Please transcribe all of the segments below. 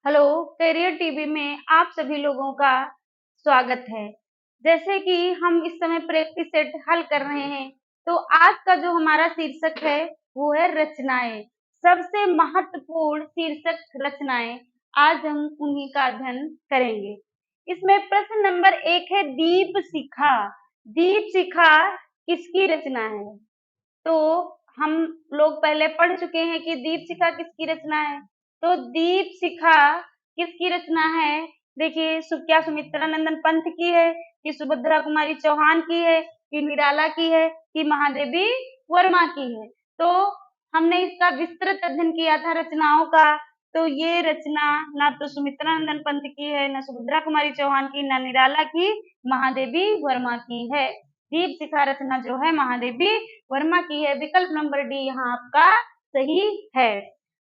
Hello, career TV में आप सभी लोगों का स्वागत है। जैसे कि हम इस समय प्रैक्टिस सेट हल कर रहे हैं, तो आज का जो हमारा शीर्षक है, वो है रचनाएं। सबसे महत्वपूर्ण शीर्षक रचनाएं। आज हम उन्हीं का अध्ययन करेंगे। इसमें प्रश्न नंबर 1 है दीप शिखा। दीप शिखा किसकी रचना है? तो हम लोग पहले पढ़ चुके हैं कि दीपशिखा किसकी रचना है। तो दीपशिखा किसकी रचना है? देखिए, क्या सुमित्रानंदन पंत की है, कि सुभद्रा कुमारी चौहान की है, कि निराला की है, कि महादेवी वर्मा की है? तो हमने इसका विस्तृत अध्ययन किया था रचनाओं का। तो ये रचना ना तो सुमित्रानंदन पंत की है, ना सुभद्रा कुमारी चौहान की, ना निराला की, महादेवी वर्मा की है। दीपशिखा रचना जो है महादेवी वर्मा की है। विकल्प नंबर डी यहाँ आपका सही है।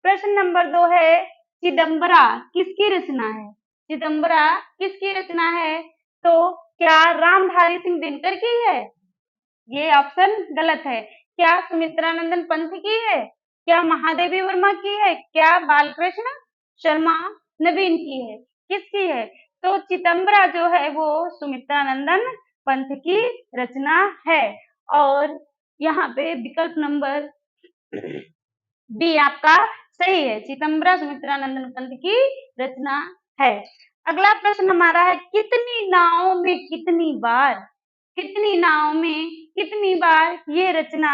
प्रश्न नंबर 2 है चिदंबरा किसकी रचना है? चिदंबरा किसकी रचना है? तो क्या रामधारी सिंह दिनकर की है? ये ऑप्शन गलत है। क्या सुमित्रानंदन पंत की है? क्या महादेवी वर्मा की है? क्या बालकृष्ण शर्मा नवीन की है? किसकी है? तो चिदंबरा जो है वो सुमित्रानंदन पंत की रचना है। और यहाँ पे विकल्प नंबर बी आपका सही है। चिदंबरा सुमित्रानंदन पंत की रचना है। अगला प्रश्न हमारा है कितनी नावों में कितनी बार? कितनी नाव में कितनी बार ये रचना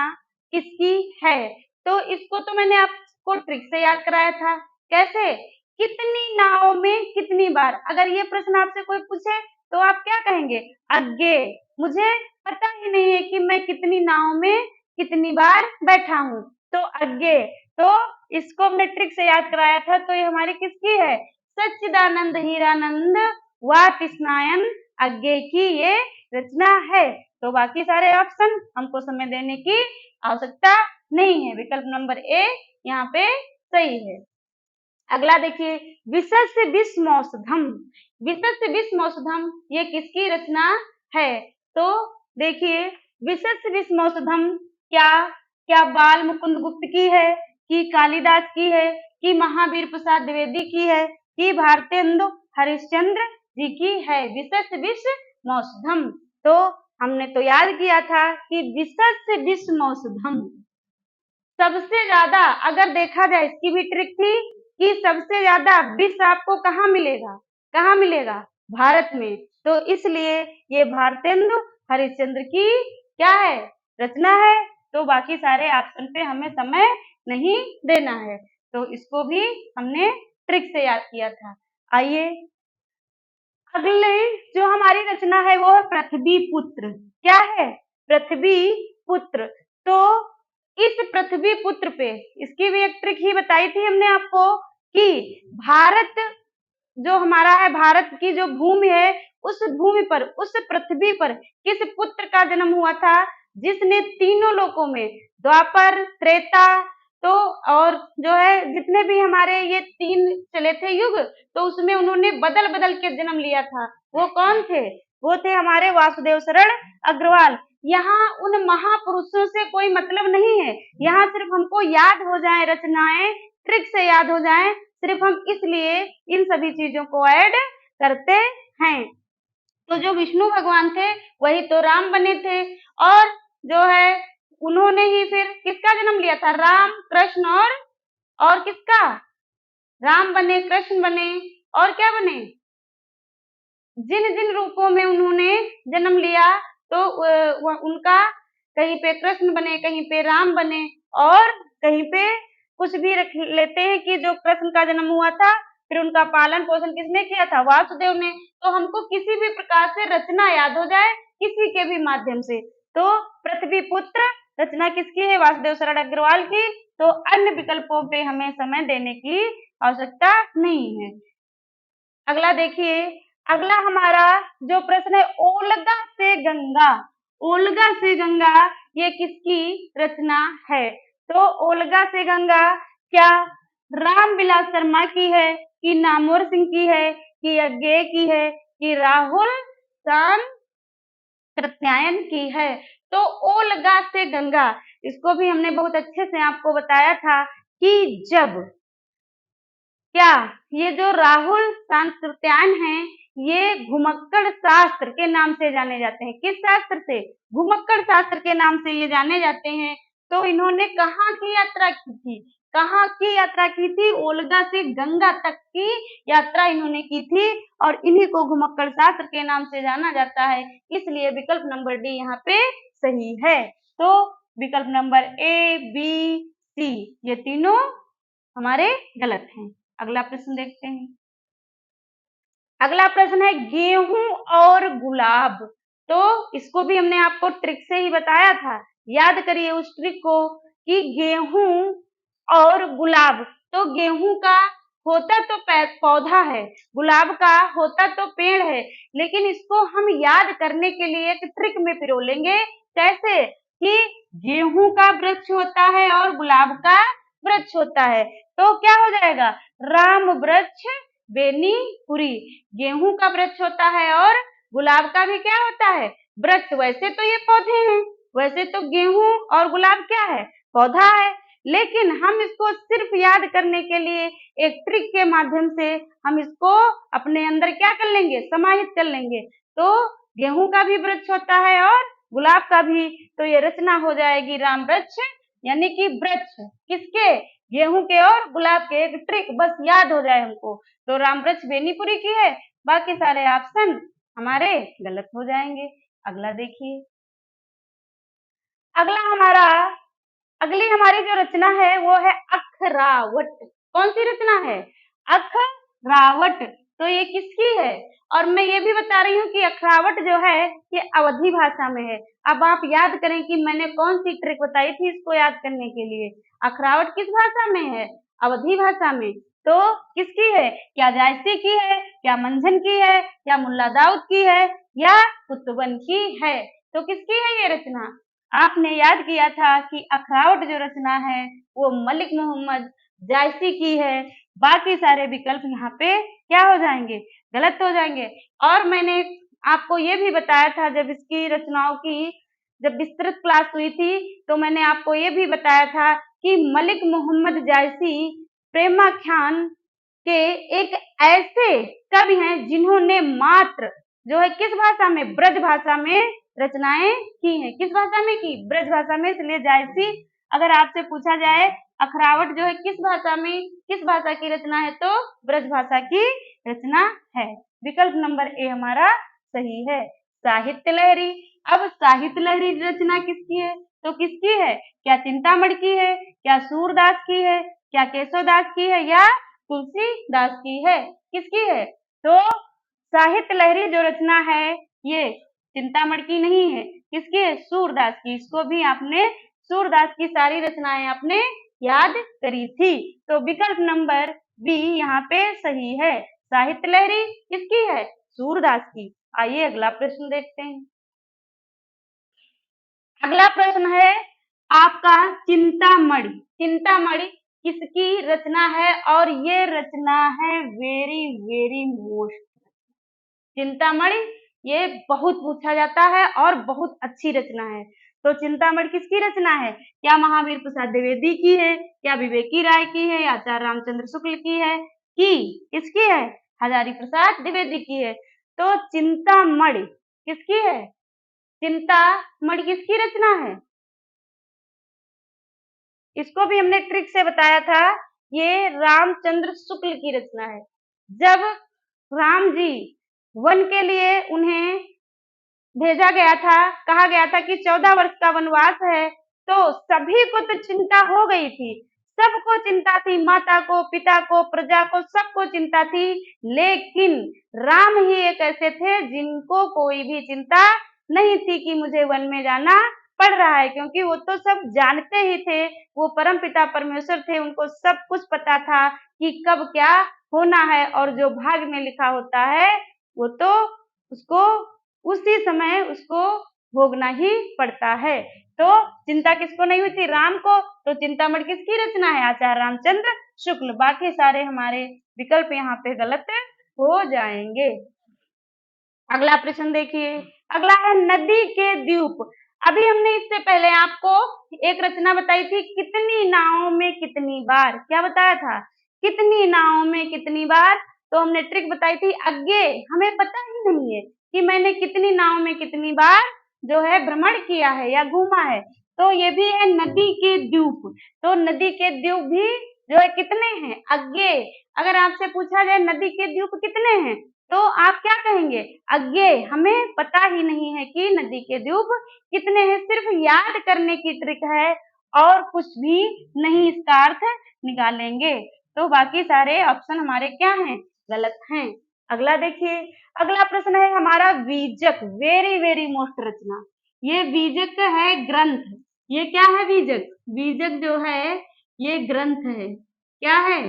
किसकी है? तो इसको तो मैंने आपको ट्रिक से याद कराया था। कैसे? कितनी नाव में कितनी बार। अगर ये प्रश्न आपसे कोई पूछे तो आप क्या कहेंगे? अज्ञे, मुझे पता ही नहीं है कि मैं कितनी नाव में कितनी बार बैठा हूँ। तो अज्ञे, तो इसको हमने ट्रिक से याद कराया था। तो ये हमारी किसकी है? सच्चिदानंद हीरानंद वातिस्नायन अज्ञे की ये रचना है। तो बाकी सारे ऑप्शन हमको समय देने की आवश्यकता नहीं है। विकल्प नंबर ए यहाँ पे सही है। अगला देखिए विशस्य विस्मौषधम। विशस्य विस्मौषधम ये किसकी रचना है? तो देखिए विशस्य विस्मौषधम क्या क्या बाल मुकुंद गुप्त की है, कि कालिदास की है, कि महावीर प्रसाद द्विवेदी की है, कि भारतेंदु हरिश्चंद्र जी की है? विशस्य विस्मौषधम। तो हमने तो याद किया था कि विशस्य विस्मौषधम सबसे ज्यादा, अगर देखा जाए इसकी भी ट्रिक थी कि सबसे ज्यादा विष आपको कहाँ मिलेगा? कहाँ मिलेगा? भारत में। तो इसलिए ये भारतेंदु हरिश्चंद्र की क्या है? रचना है। तो बाकी सारे ऑप्शन पे हमें समय नहीं देना है। तो इसको भी हमने ट्रिक से याद किया था। आइए अगले जो हमारी रचना है वो है पृथ्वी पुत्र। क्या है? पृथ्वी पुत्र। तो इस पृथ्वी पुत्र पे इसकी भी एक ट्रिक ही बताई थी हमने आपको कि भारत जो हमारा है, भारत की जो भूमि है, उस भूमि पर, उस पृथ्वी पर किस पुत्र का जन्म हुआ था जिसने तीनों लोकों में द्वापर त्रेता तो और जो है जितने भी हमारे ये 3 चले थे युग, तो उसमें उन्होंने बदल बदल के जन्म लिया था। वो कौन थे? वो थे हमारे वासुदेव शरण अग्रवाल। यहाँ उन महापुरुषों से कोई मतलब नहीं है। यहाँ सिर्फ हमको याद हो जाए रचनाएं, ट्रिक से याद हो जाए, सिर्फ हम इसलिए इन सभी चीजों को ऐड करते हैं। तो जो विष्णु भगवान थे वही तो राम बने थे। और जो है उन्होंने ही फिर किसका जन्म लिया था? राम कृष्ण और किसका? राम बने, कृष्ण बने, और क्या बने? जिन जिन रूपों में उन्होंने जन्म लिया, तो उनका कहीं पे कृष्ण बने, कहीं पे राम बने, और कहीं पे कुछ भी रख लेते हैं कि जो कृष्ण का जन्म हुआ था, फिर उनका पालन पोषण किसने किया था? वासुदेव ने। तो हमको किसी भी प्रकार से रचना याद हो जाए, किसी के भी माध्यम से, तो पृथ्वी पुत्र रचना किसकी है? वासुदेव शरण अग्रवाल की। तो अन्य विकल्पों पे हमें समय देने की आवश्यकता नहीं है। अगला देखिए, अगला हमारा जो प्रश्न है ओलगा से गंगा। ओलगा से गंगा ये किसकी रचना है? तो ओलगा से गंगा क्या रामविलास शर्मा की है, कि नामवर सिंह की है, कि अज्ञे की है, कि राहुल शाम कृत्यायन की है? तो ओलगा से गंगा, इसको भी हमने बहुत अच्छे से आपको बताया था कि जब क्या ये जो राहुल सांकृत्यायन है, ये घुमक्कड़ शास्त्र के नाम से जाने जाते हैं? किस शास्त्र से? घुमक्कड़ शास्त्र के नाम से ये जाने जाते हैं। तो इन्होंने कहाँ की यात्रा की थी? कहाँ की यात्रा की थी? ओल्गा से गंगा तक की यात्रा इन्होंने की थी और इन्हीं को घुमक्कड़ शास्त्र के नाम से जाना जाता है। इसलिए विकल्प नंबर डी यहाँ पे सही है। तो विकल्प नंबर ए, बी, सी ये तीनों हमारे गलत हैं। अगला प्रश्न देखते हैं। अगला प्रश्न है गेहूं और गुलाब। तो इसको भी हमने आपको ट्रिक से ही बताया था। याद करिए उस ट्रिक को कि गेहूं और गुलाब। तो गेहूं का होता तो पौधा है, गुलाब का होता तो पेड़ है, लेकिन इसको हम याद करने के लिए एक ट्रिक में पिरोलेंगे। कैसे? कि गेहूं का वृक्ष होता है और गुलाब का वृक्ष होता है, तो क्या हो जाएगा? राम वृक्ष बेनीपुरी। गेहूं का वृक्ष होता है और गुलाब का भी क्या होता है? वृक्ष। वैसे तो ये पौधे हैं, वैसे तो गेहूं और गुलाब क्या है? पौधा है, लेकिन हम इसको सिर्फ याद करने के लिए एक ट्रिक के माध्यम से हम इसको अपने अंदर क्या कर लेंगे? समाहित कर लेंगे। तो गेहूं का भी वृक्ष होता है और गुलाब का भी, तो ये रचना हो जाएगी राम वृक्ष, यानी कि वृक्ष किसके? गेहूं के और गुलाब के। एक ट्रिक बस याद हो जाए हमको। तो राम वृक्ष बेनीपुरी की है, बाकी सारे ऑप्शन हमारे गलत हो जाएंगे। अगला देखिए। अगला हमारा अगली हमारी जो रचना है वो है अखरावट। कौन सी रचना है? अखरावट। तो ये किसकी है? और मैं ये भी बता रही हूँ कि अखरावट जो है ये अवधी भाषा में है। अब आप याद करें कि मैंने कौन सी ट्रिक बताई थी इसको याद करने के लिए। अखरावट किस भाषा में है? अवधी भाषा में। तो किसकी है? क्या जायसी की है, क्या मंझन की है, या मुल्ला दाऊद की है, या कुतुबन की है? तो किसकी है ये रचना? आपने याद किया था कि अखरावट जो रचना है वो मलिक मोहम्मद जायसी की है। बाकी सारे विकल्प यहाँ पे क्या हो जाएंगे? गलत हो जाएंगे। और मैंने आपको ये भी बताया था जब इसकी रचनाओं की जब विस्तृत क्लास हुई थी, तो मैंने आपको ये भी बताया था कि मलिक मोहम्मद जायसी प्रेमाख्यान के एक ऐसे कवि हैं जिन्होंने मात्र जो है किस भाषा में? ब्रज भाषा में रचनाएं की हैं। किस भाषा में की? ब्रज भाषा में। इसलिए जायसी अगर आपसे पूछा जाए अखरावट जो है किस भाषा में, किस भाषा की रचना है, तो ब्रज भाषा की रचना है। विकल्प नंबर ए हमारा सही है। साहित्य लहरी। अब साहित्य लहरी रचना किसकी है? तो किसकी है? क्या चिंतामणि की है, क्या सूरदास की है, क्या केशवदास की है, या तुलसीदास की है? किसकी है? तो साहित्य लहरी जो रचना है ये चिंतामणि की नहीं है, किसकी है? सूरदास की। इसको भी आपने सूरदास की सारी रचनाएं आपने याद करी थी। तो विकल्प नंबर बी यहाँ पे सही है। साहित्य लहरी किसकी है? सूरदास की। आइए अगला प्रश्न देखते हैं। अगला प्रश्न है आपका चिंतामणि। चिंतामणि किसकी रचना है? और ये रचना है वेरी वेरी मोस्ट। चिंतामणि ये बहुत पूछा जाता है और बहुत अच्छी रचना है। तो चिंतामणि किसकी रचना है? क्या महावीर प्रसाद द्विवेदी की है, क्या विवेकी राय की है, या आचार्य रामचंद्र शुक्ल की है, किसकी है? हजारी प्रसाद द्विवेदी की है। तो चिंतामणि किसकी है? चिंतामणि किसकी रचना है? इसको भी हमने ट्रिक से बताया था। ये रामचंद्र शुक्ल की रचना है। जब राम जी वन के लिए उन्हें भेजा गया था, कहा गया था कि 14 वर्ष का वनवास है, तो सभी को तो चिंता हो गई थी, सबको चिंता थी, माता को, पिता को, प्रजा को, सबको चिंता थी, लेकिन राम ही एक ऐसे थे जिनको कोई भी चिंता नहीं थी कि मुझे वन में जाना पड़ रहा है, क्योंकि वो तो सब जानते ही थे, वो परम पिता परमेश्वर थे, उनको सब कुछ पता था कि कब क्या होना है, और जो भाग्य में लिखा होता है वो तो उसको उसी समय उसको भोगना ही पड़ता है। तो चिंता किसको नहीं हुई थी? राम को। तो चिंतामणि किसकी रचना है? आचार्य रामचंद्र शुक्ल। बाकी सारे हमारे विकल्प यहाँ पे गलत हो जाएंगे। अगला प्रश्न देखिए। अगला है नदी के द्वीप। अभी हमने इससे पहले आपको एक रचना बताई थी, कितनी नावों में कितनी बार। क्या बताया था? कितनी नावों में कितनी बार, तो हमने ट्रिक बताई थी अज्ञे, हमें पता ही नहीं है कि मैंने कितनी नाव में कितनी बार जो है भ्रमण किया है या घूमा है। तो ये भी है नदी के द्वीप, तो नदी के द्वीप भी जो है कितने हैं, अज्ञे। अगर आपसे पूछा जाए नदी के द्वीप कितने हैं, तो आप क्या कहेंगे, अज्ञे, हमें पता ही नहीं है कि नदी के द्वीप कितने हैं, सिर्फ याद करने की ट्रिक है और कुछ भी नहीं इसका अर्थ निकालेंगे। तो बाकी सारे ऑप्शन हमारे क्या हैं, गलत हैं। अगला देखिए, अगला प्रश्न है हमारा बीजक, वेरी वेरी मोस्ट रचना। ये बीजक है ग्रंथ, ये क्या है बीजक, बीजक जो है ये ग्रंथ है, क्या है,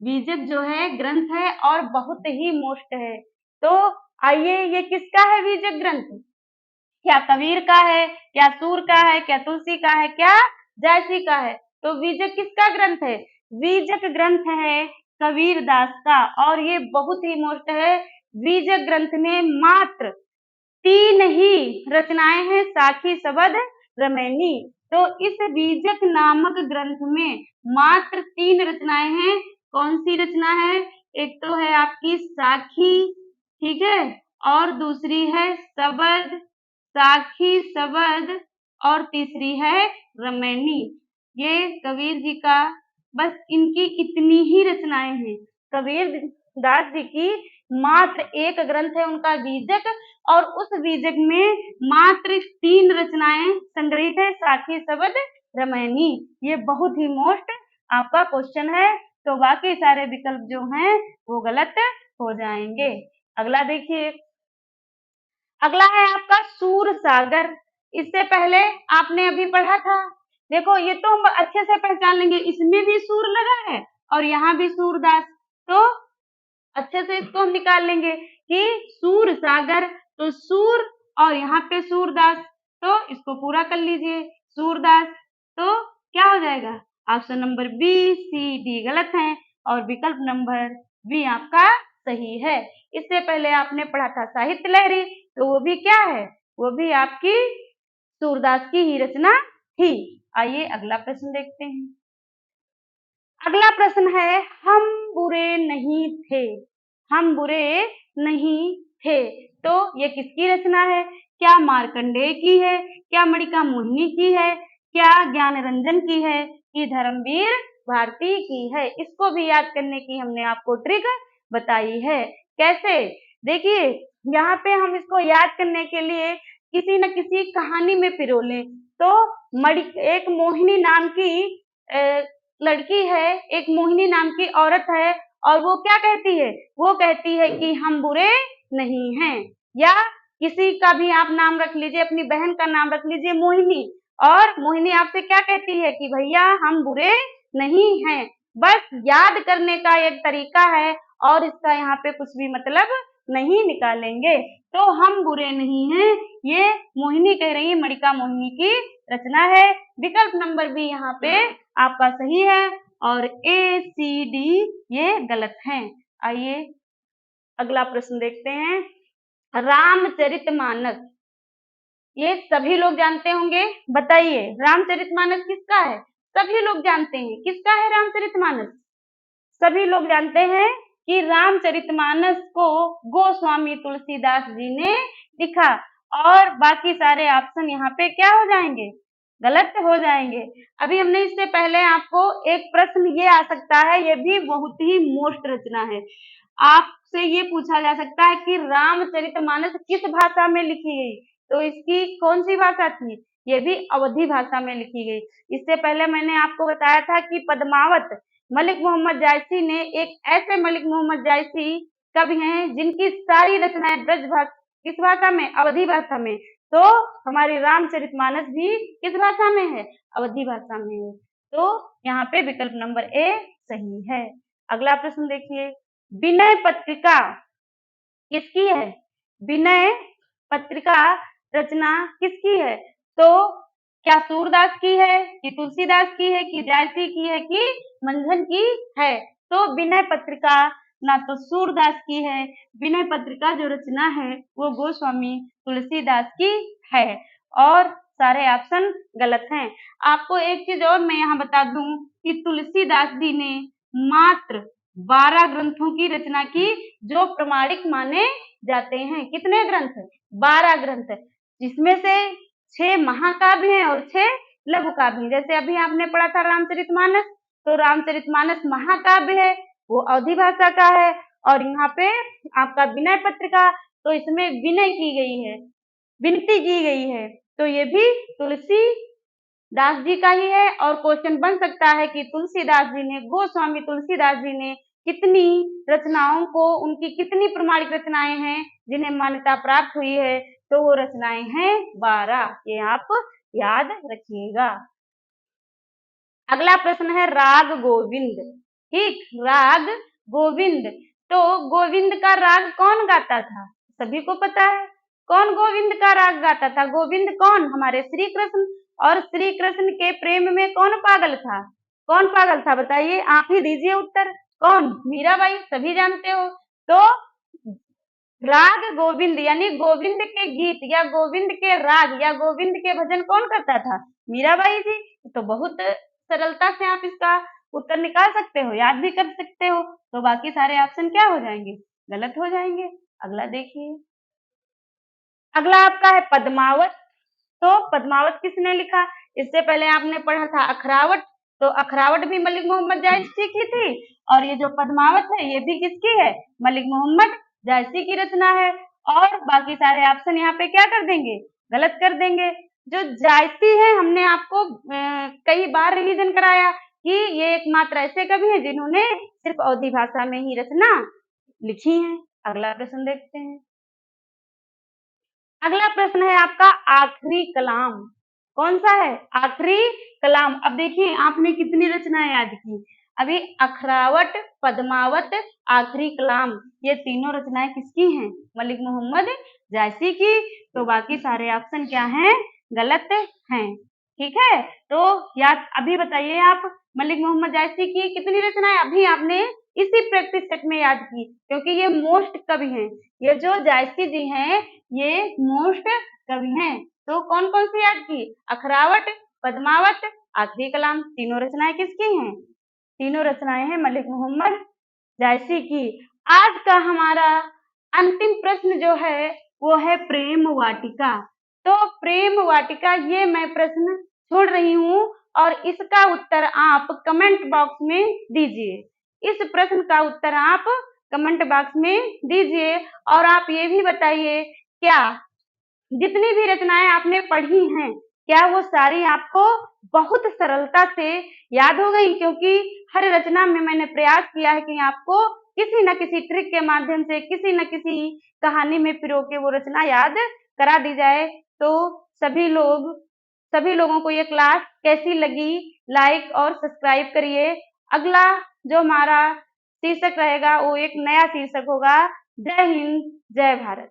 बीजक जो है ग्रंथ है और बहुत ही मोस्ट है। तो आइए ये किसका है बीजक ग्रंथ, क्या कबीर का है, क्या सूर का है, क्या तुलसी का है, क्या जायसी का है। तो बीजक किसका ग्रंथ है, बीजक ग्रंथ है कबीर दास का और ये बहुत ही मोस्ट है। बीजक ग्रंथ में मात्र 3 ही रचनाएं हैं, साखी, सबद, रमैनी। तो इस बीजक नामक ग्रंथ में मात्र 3 रचनाएं हैं। कौन सी रचना है, एक तो है आपकी साखी, ठीक है, और दूसरी है सबद, साखी, सबद, और तीसरी है रमैनी। ये कबीर जी का, बस इनकी इतनी ही रचनाएं हैं। कबीर दास जी की मात्र एक ग्रंथ है उनका बीजक और उस बीजक में मात्र 3 रचनाएं संग्रहित है, साखी, सबद, रमैनी। ये बहुत ही मोस्ट आपका क्वेश्चन है, तो बाकी सारे विकल्प जो हैं वो गलत हो जाएंगे। अगला देखिए, अगला है आपका सूर सागर। इससे पहले आपने अभी पढ़ा था, देखो ये तो हम अच्छे से पहचान लेंगे, इसमें भी सूर लगा है और यहाँ भी सूरदास, तो अच्छे से इसको हम निकाल लेंगे कि सूर सागर, तो सूर और यहाँ पे सूरदास, तो इसको पूरा कर लीजिए सूरदास, तो क्या हो जाएगा, option number B C D गलत है और विकल्प नंबर बी आपका सही है। इससे पहले आपने पढ़ा था साहित्य लहरी, तो वो भी क्या है, वो भी आपकी सूरदास की ही रचना थी। आइए अगला प्रश्न देखते हैं। अगला प्रश्न है हम बुरे नहीं थे, हम बुरे नहीं थे, तो ये किसकी रचना है, क्या मार्कंडेय की है, क्या मणिका मोहिनी की है, क्या ज्ञान रंजन की है, कि धर्मवीर भारती की है। इसको भी याद करने की हमने आपको ट्रिक बताई है। कैसे, देखिए यहाँ पे हम इसको याद करने के लिए किसी न किसी कहानी में पिरोले, तो एक मोहिनी नाम की लड़की है, एक मोहिनी नाम की औरत है और वो क्या कहती है, वो कहती है कि हम बुरे नहीं हैं, या किसी का भी आप नाम रख लीजिए, अपनी बहन का नाम रख लीजिए मोहिनी, और मोहिनी आपसे क्या कहती है कि भैया हम बुरे नहीं हैं। बस याद करने का एक तरीका है और इसका यहाँ पे कुछ भी मतलब नहीं निकालेंगे। तो हम बुरे नहीं हैं, ये मोहिनी कह रही है, मणिका मोहिनी की रचना है। विकल्प नंबर बी यहाँ पे आपका सही है और ए सी डी ये गलत है। आइए अगला प्रश्न देखते हैं, रामचरितमानस, ये सभी लोग जानते होंगे, बताइए रामचरितमानस किसका है, सभी लोग जानते हैं किसका है रामचरितमानस, सभी लोग जानते हैं कि रामचरितमानस को गोस्वामी तुलसीदास जी ने लिखा और बाकी सारे ऑप्शन यहाँ पे क्या हो जाएंगे, गलत हो जाएंगे। अभी हमने इससे पहले आपको एक प्रश्न ये आ सकता है, ये भी बहुत ही मोस्ट रचना है, आपसे ये पूछा जा सकता है कि रामचरितमानस किस भाषा में लिखी गई, तो इसकी कौन सी भाषा थी, ये भी अवधी भाषा में लिखी गई। इससे पहले मैंने आपको बताया था कि पद्मावत मलिक मोहम्मद जायसी ने, एक ऐसे मलिक मोहम्मद जायसी कवि हैं जिनकी सारी रचनाएं ब्रज भाषा, किस भाषा में, अवधी भाषा में, तो हमारी रामचरितमानस भी किस भाषा में है, अवधी भाषा में है। तो यहाँ पे विकल्प नंबर ए सही है। अगला प्रश्न देखिए, विनय पत्रिका किसकी है, विनय पत्रिका रचना किसकी है, तो क्या सूरदास की है, कि तुलसीदास की है, कि जायसी की है, कि मंझन की है। तो विनय पत्रिका ना तो सूरदास की है, विनय पत्रिका जो रचना है वो गोस्वामी तुलसीदास की है और सारे ऑप्शन गलत हैं। आपको एक चीज और मैं यहाँ बता दूं कि तुलसीदास जी ने मात्र 12 ग्रंथों की रचना की, जो प्रमाणिक माने जाते हैं। कितने ग्रंथ? 12 ग्रंथ, जिसमें से 6 महाकाव्य हैं और 6 लघु काव्य। जैसे अभी आपने पढ़ा था रामचरितमानस, तो रामचरितमानस महाकाव्य है, वो अवधी भाषा का है। और यहाँ पे आपका विनय पत्रिका, तो इसमें विनय की गई है, विनती की गई है, तो ये भी तुलसीदास जी का ही है। और क्वेश्चन बन सकता है कि तुलसीदास जी ने, गोस्वामी तुलसीदास जी ने कितनी रचनाओं को, उनकी कितनी प्रमाणिक रचनाएं हैं जिन्हें मान्यता प्राप्त हुई है, तो वो रचनाएं हैं 12। ये आप याद रखिएगा। अगला प्रश्न है राग गोविंद। ठीक, राग गोविंद। तो गोविंद का राग कौन गाता था? सभी को पता है कौन गोविंद का राग गाता था। गोविंद कौन? हमारे श्री कृष्ण। और श्री कृष्ण के प्रेम में कौन पागल था? कौन पागल था बताइए, आप ही दीजिए उत्तर। कौन? मीराबाई, सभी जानते हो। तो राग गोविंद यानी गोविंद के गीत या गोविंद के राग या गोविंद के भजन कौन करता था? मीराबाई जी। तो बहुत सरलता से आप इसका उत्तर निकाल सकते हो, याद भी कर सकते हो। तो बाकी सारे ऑप्शन क्या हो जाएंगे? गलत हो जाएंगे। अगला देखिए, अगला आपका है पद्मावत। तो पद्मावत किसने लिखा? इससे पहले आपने पढ़ा था अखरावट, तो अखरावट भी मलिक मोहम्मद जायसी की थी, और ये जो पद्मावत है ये भी किसकी है? मलिक मोहम्मद जायसी की रचना है। और बाकी सारे ऑप्शन यहाँ पे क्या कर देंगे? गलत कर देंगे। जो जायसी है, हमने आपको कई बार रिवीजन कराया कि ये एकमात्र ऐसे कवि हैं जिन्होंने सिर्फ अवधी भाषा में ही रचना लिखी है। अगला प्रश्न देखते हैं। अगला प्रश्न है आपका आखिरी कलाम। कौन सा है? आखिरी कलाम। अब देखिए आपने कितनी रचनाएं याद की। अभी अखरावट, पद्मावत, आखिरी कलाम, ये तीनों रचनाएं किसकी हैं? मलिक मोहम्मद जायसी की। तो बाकी सारे ऑप्शन क्या हैं? गलत हैं। ठीक है, तो याद अभी बताइए आप, मलिक मोहम्मद जायसी की कितनी रचनाएं अभी आपने इसी प्रैक्टिस सेट में याद की, क्योंकि ये मोस्ट कवि हैं। ये जो जायसी जी हैं ये मोस्ट कवि हैं। तो कौन कौन सी याद की? अखरावट, पद्मावत, आखिरी कलाम। तीनों रचनाएं किसकी हैं? तीनों रचनाएं हैं मलिक मोहम्मद जायसी की। आज का हमारा अंतिम प्रश्न जो है वो है प्रेम वाटिका। तो प्रेम वाटिका ये मैं प्रश्न छोड़ रही हूँ, और इसका उत्तर आप कमेंट बॉक्स में दीजिए। इस प्रश्न का उत्तर आप कमेंट बॉक्स में दीजिए। और आप ये भी बताइए, क्या जितनी भी रचनाएं आपने पढ़ी हैं, क्या वो सारी आपको बहुत सरलता से याद हो गई? क्योंकि हर रचना में मैंने प्रयास किया है कि आपको किसी न किसी ट्रिक के माध्यम से, किसी न किसी कहानी में पिरो के वो रचना याद करा दी जाए। तो सभी लोगों को ये क्लास कैसी लगी, लाइक और सब्सक्राइब करिए। अगला जो हमारा शीर्षक रहेगा वो एक नया शीर्षक होगा। जय हिंद, जय भारत।